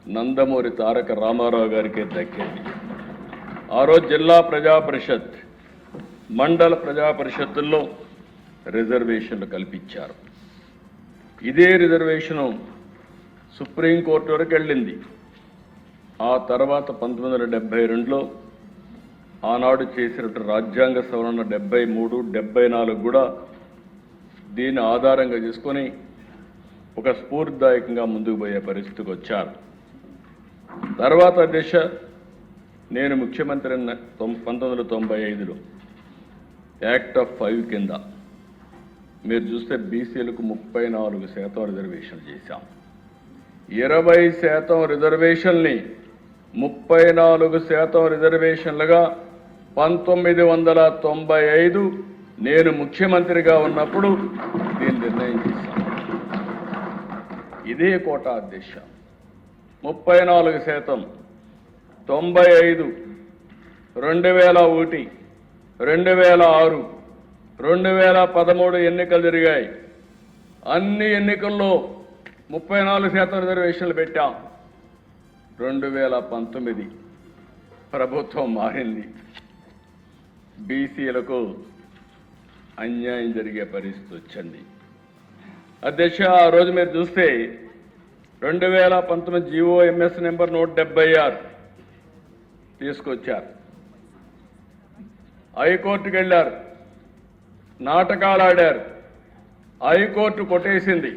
నందమూరి తారక రామారావు గారికి దక్కింది. ఆ రోజు జిల్లా ప్రజా పరిషత్, మండల ప్రజా పరిషత్తుల్లో రిజర్వేషన్లు కల్పించారు. ఇదే రిజర్వేషను సుప్రీంకోర్టు వరకు వెళ్ళింది. ఆ తర్వాత 1972లో ఆనాడు చేసినట్టు రాజ్యాంగ సవరణ 73, 74 కూడా దీన్ని ఆధారంగా చేసుకొని ఒక స్ఫూర్తిదాయకంగా ముందుకు పోయే పరిస్థితికి వచ్చారు. తర్వాత దిశ నేను ముఖ్యమంత్రి 1995లో యాక్ట్ ఆఫ్ 5 కింద మీరు చూస్తే బీసీలకు 34% రిజర్వేషన్ చేశాం. 20% రిజర్వేషన్ని 34% రిజర్వేషన్లుగా 1995 నేను ముఖ్యమంత్రిగా ఉన్నప్పుడు దీన్ని నిర్ణయం చేశాను. ఇదే కోటా అధ్యక్ష 34%, 95, 2001, 2006, 2013 ఎన్నికలు జరిగాయి. అన్ని ఎన్నికల్లో 34% రిజర్వేషన్లు పెట్టాం. 2019 ప్రభుత్వం మారింది. బీసీలకు అన్యాయం జరిగే పరిస్థితి వచ్చింది. అధ్యక్ష, ఆ రోజు మీరు చూస్తే 2019 GOMS నెంబర్ 176 తీసుకొచ్చారు. హైకోర్టుకు వెళ్ళారు, నాటకాలు ఆడారు. హైకోర్టు కొట్టేసింది.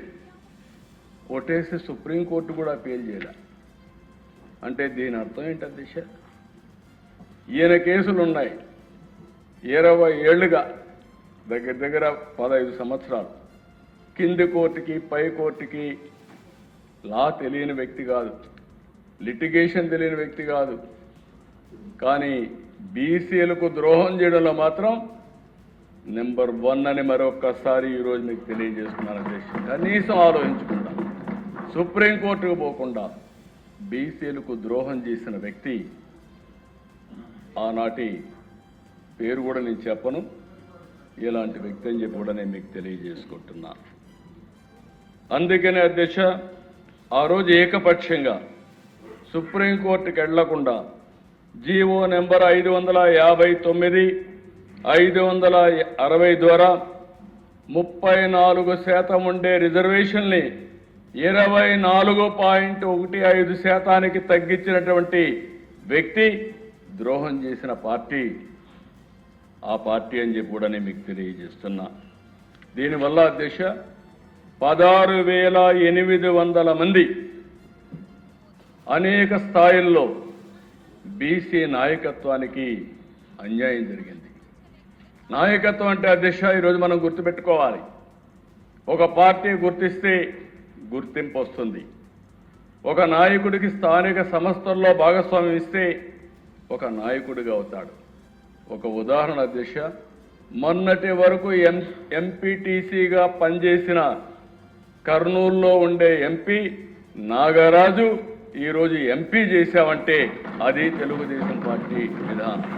కొట్టేసి సుప్రీంకోర్టు కూడా అపీల్ చేయాలి. అంటే దీని అర్థం ఏంటి అధ్యక్ష? ఈయన కేసులు ఉన్నాయి 20 ఏళ్లుగా, దగ్గర దగ్గర 15 సంవత్సరాలు. కింది కోర్టుకి పై కోర్టుకి లా తెలియని వ్యక్తి కాదు, లిటిగేషన్ తెలియని వ్యక్తి కాదు. కానీ బీసీలకు ద్రోహం చేయడంలో మాత్రం నెంబర్ 1 అని మరొక్కసారి ఈరోజు మీకు తెలియజేస్తున్నాను అధ్యక్ష. కనీసం ఆలోచించకుండా, సుప్రీంకోర్టుకు పోకుండా బీసీలకు ద్రోహం చేసిన వ్యక్తి, ఆనాటి పేరు కూడా నేను చెప్పను, ఇలాంటి వ్యక్తి అని చెప్పి కూడా నేను మీకు తెలియజేసుకుంటున్నా. అందుకనే అధ్యక్ష, ఆ రోజు ఏకపక్షంగా సుప్రీంకోర్టుకి వెళ్లకుండా జీవో నెంబర్ 559, 560 ద్వారా 34% ఉండే రిజర్వేషన్ని 24.15% తగ్గించినటువంటి వ్యక్తి ద్రోహం చేసిన పార్టీ ఆ పార్టీ అని చెప్పి కూడా నేను మీకు తెలియజేస్తున్నా. దీనివల్ల అధ్యక్ష 16,800 మంది అనేక స్థాయిల్లో బీసీ నాయకత్వానికి అన్యాయం జరిగింది. నాయకత్వం అంటే అధ్యక్ష ఈరోజు మనం గుర్తుపెట్టుకోవాలి. ఒక పార్టీ గుర్తిస్తే గుర్తింపు వస్తుంది. ఒక నాయకుడికి స్థానిక సంస్థల్లో భాగస్వామ్యం ఇస్తే ఒక నాయకుడిగా అవుతాడు. ఒక ఉదాహరణ అధ్యక్ష, మొన్నటి వరకు ఎంపీటీసీగా పనిచేసిన కర్నూలులో ఉండే ఎంపీ నాగరాజు ఈరోజు ఎంపీ చేశామంటే అది తెలుగుదేశం పార్టీ విధానం.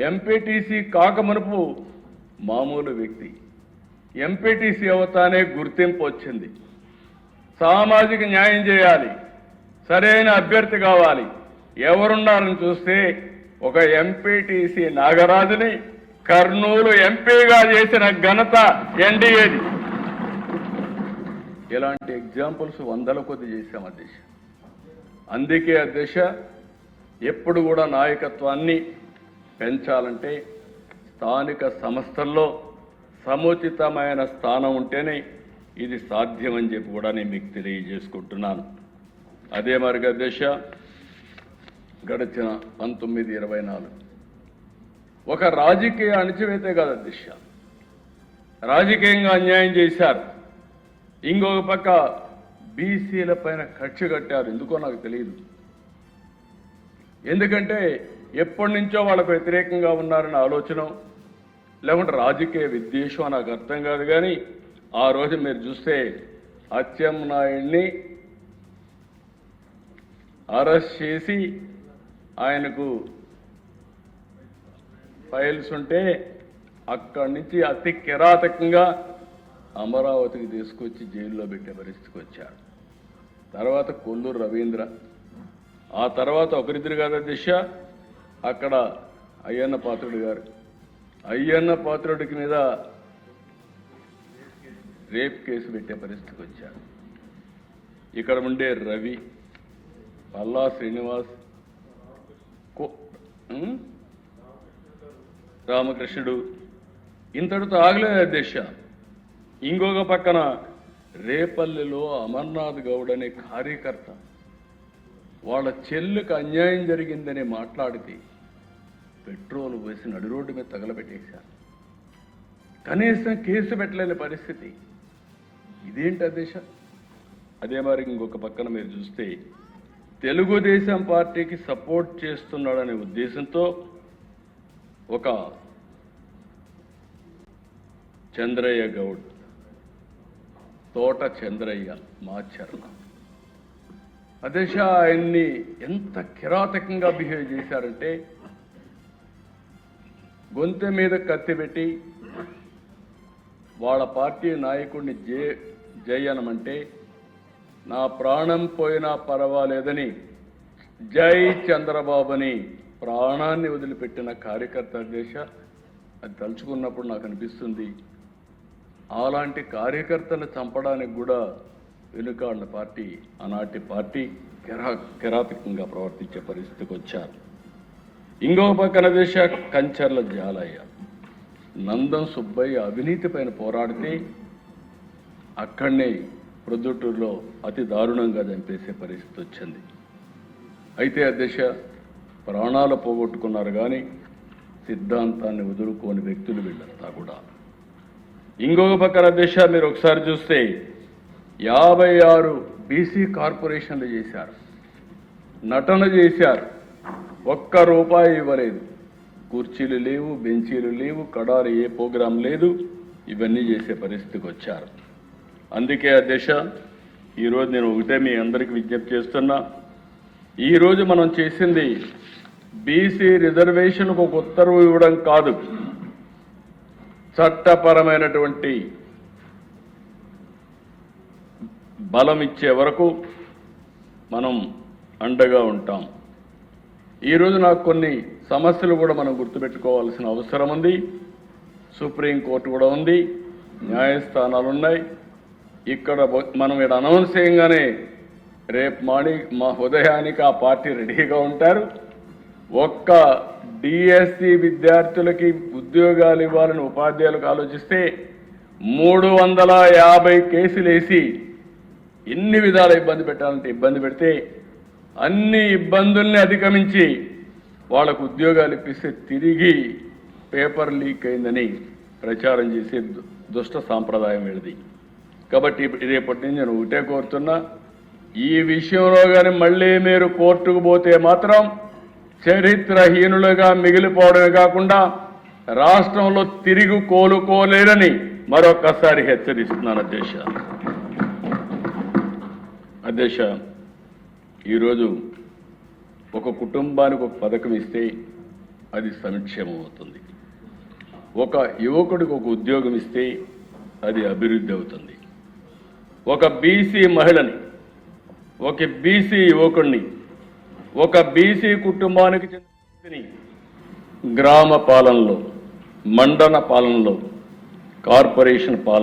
ఎంపీటీసీ కాకమునుపు మామూలు వ్యక్తి, ఎంపీటీసీ అవుతానే గుర్తింపు వచ్చింది. సామాజిక న్యాయం చేయాలి, సరైన అభ్యర్థి కావాలి, ఎవరున్నారని చూస్తే ఒక ఎంపీటీసీ నాగరాజుని కర్నూలు ఎంపీగా చేసిన ఘనత ఎన్డీఏది. ఇలాంటి ఎగ్జాంపుల్స్ 100ల కొద్ది చేశాం అధ్యక్ష. అందుకే అధ్యక్ష ఎప్పుడు కూడా నాయకత్వాన్ని పెంచాలంటే స్థానిక సంస్థల్లో సముచితమైన స్థానం ఉంటేనే ఇది సాధ్యమని చెప్పి కూడా నేను మీకు తెలియజేసుకుంటున్నాను. అదే మరిగా అధ్యక్ష, గడిచిన 1924 ఒక రాజకీయ అణచివేతే కాదు అధ్యక్ష, రాజకీయంగా అన్యాయం చేశారు. ఇంకొక పక్క బీసీల పైన కక్ష కట్టారు. ఎందుకో నాకు తెలియదు. ఎందుకంటే ఎప్పటి నుంచో వాళ్ళకు వ్యతిరేకంగా ఉన్నారన్న ఆలోచన, లేకుంటే రాజకీయ విద్వేషం నాకు అర్థం కాదు. కానీ ఆ రోజు మీరు చూస్తే అచ్చెన్నాయుడిని అరెస్ట్ చేసి ఆయనకు ఫైల్స్ ఉంటే అక్కడి నుంచి అతి కిరాతకంగా అమరావతికి తీసుకొచ్చి జైల్లో పెట్టే పరిస్థితికి వచ్చారు. తర్వాత కొల్లూరు రవీంద్ర, ఆ తర్వాత ఒకరిద్దరు కాదు అధ్యక్ష, అక్కడ అయ్యన్న పాత్రుడు గారు, అయ్యన్న పాత్రుడికి మీద రేప్ కేసు పెట్టే పరిస్థితికి వచ్చారు. ఇక్కడ ఉండే రవి, పల్లా శ్రీనివాస్, రామకృష్ణుడు ఇంతటితో ఆగలేదు అధ్యక్ష. ఇంకొక పక్కన రేపల్లిలో అమర్నాథ్ గౌడ్ అనే కార్యకర్త వాళ్ళ చెల్లుకు అన్యాయం జరిగిందని మాట్లాడితే పెట్రోల్ వేసి నడి రోడ్డు మీద తగలబెట్టేశారు. కనీసం కేసు పెట్టలేని పరిస్థితి. ఇదేంటి అధ్యక్ష? అదే మరి ఇంకొక పక్కన మీరు చూస్తే తెలుగుదేశం పార్టీకి సపోర్ట్ చేస్తున్నాడనే ఉద్దేశంతో ఒక చంద్రయ్య గౌడ్, తోట చంద్రయ్య మాచర్ల అధ్యక్ష, ఆయన్ని ఎంత కిరాతకంగా బిహేవ్ చేశారంటే గొంతె మీద కత్తి పెట్టి వాళ్ళ పార్టీ నాయకుడిని జై అనమంటే నా ప్రాణం పోయినా పర్వాలేదని జై చంద్రబాబుని ప్రాణాన్ని వదిలిపెట్టిన కార్యకర్త అధ్యక్ష. అది తలుచుకున్నప్పుడు నాకు అనిపిస్తుంది, అలాంటి కార్యకర్తను చంపడానికి కూడా వెనుకాడిన పార్టీ ఆనాటి పార్టీ కిరాతకంగా ప్రవర్తించే పరిస్థితికి వచ్చారు. ఇంకో పక్కన దేశ కంచర్ల జాలయ్య, నందం సుబ్బయ్య అవినీతి పైన పోరాడితే అక్కడనే ప్రొద్దుటూరులో అతి దారుణంగా చంపేసే పరిస్థితి వచ్చింది. అయితే అధ్యక్ష, ప్రాణాలు పోగొట్టుకున్నారు కానీ సిద్ధాంతాన్ని వదులుకోని వ్యక్తులు వీళ్ళంతా కూడా. ఇంకొక పక్కన అధ్యక్ష, మీరు ఒకసారి చూస్తే 56 బీసీ కార్పొరేషన్లు చేశారు, నటన చేశారు, ఒక్క రూపాయి ఇవ్వలేదు, కుర్చీలు లేవు, బెంచీలు లేవు, కడారు ఏ ప్రోగ్రాం లేదు, ఇవన్నీ చేసే పరిస్థితికి వచ్చారు. అందుకే అధ్యక్ష, ఈరోజు నేను ఒకటే మీ అందరికీ విజ్ఞప్తి చేస్తున్నా, ఈరోజు మనం చేసింది బీసీ రిజర్వేషన్కు ఒక ఉత్తర్వు ఇవ్వడం కాదు, చట్టపరమైనటువంటి బలం ఇచ్చే వరకు మనం అండగా ఉంటాం. ఈరోజు నాకు కొన్ని సమస్యలు కూడా మనం గుర్తుపెట్టుకోవాల్సిన అవసరం ఉంది. సుప్రీంకోర్టు కూడా ఉంది, న్యాయస్థానాలు ఉన్నాయి. ఇక్కడ మనం ఇక్కడ అనౌన్స్ చేయగానే రేపు మా ఉదయానికి ఆ పార్టీ రెడీగా ఉంటారు. ఒక్క డిఎస్సి విద్యార్థులకి ఉద్యోగాలు ఇవ్వాలని ఉపాధ్యాయులకు ఆలోచిస్తే 350 కేసులు వేసి ఎన్ని విధాల ఇబ్బంది పెట్టాలంటే ఇబ్బంది పెడితే అన్ని ఇబ్బందుల్ని అధిగమించి వాళ్ళకు ఉద్యోగాలు ఇప్పిస్తే తిరిగి పేపర్ లీక్ అయిందని ప్రచారం చేసే దుష్ట సాంప్రదాయం వీళ్ళది. కాబట్టి రేపటి నుంచి నేను ఒకటే కోరుతున్నా, ఈ విషయంలో కానీ మళ్ళీ మీరు కోర్టుకు పోతే మాత్రం చరిత్రహీనులుగా మిగిలిపోవడమే కాకుండా రాష్ట్రంలో తిరిగి కోలుకోలేరని మరొకసారి హెచ్చరిస్తున్నాను అధ్యక్ష. ఈరోజు ఒక కుటుంబానికి ఒక పథకం ఇస్తే అది సంక్షేమం అవుతుంది, ఒక యువకుడికి ఒక ఉద్యోగం ఇస్తే అది అభివృద్ధి అవుతుంది, ఒక బీసీ మహిళని, ఒక బీసీ యువకుడిని, ఒక బీసీ కుటుంబానికి చెందిన గ్రామ పాలనలో, మండల పాలనలో, కార్పొరేషన్ పాలన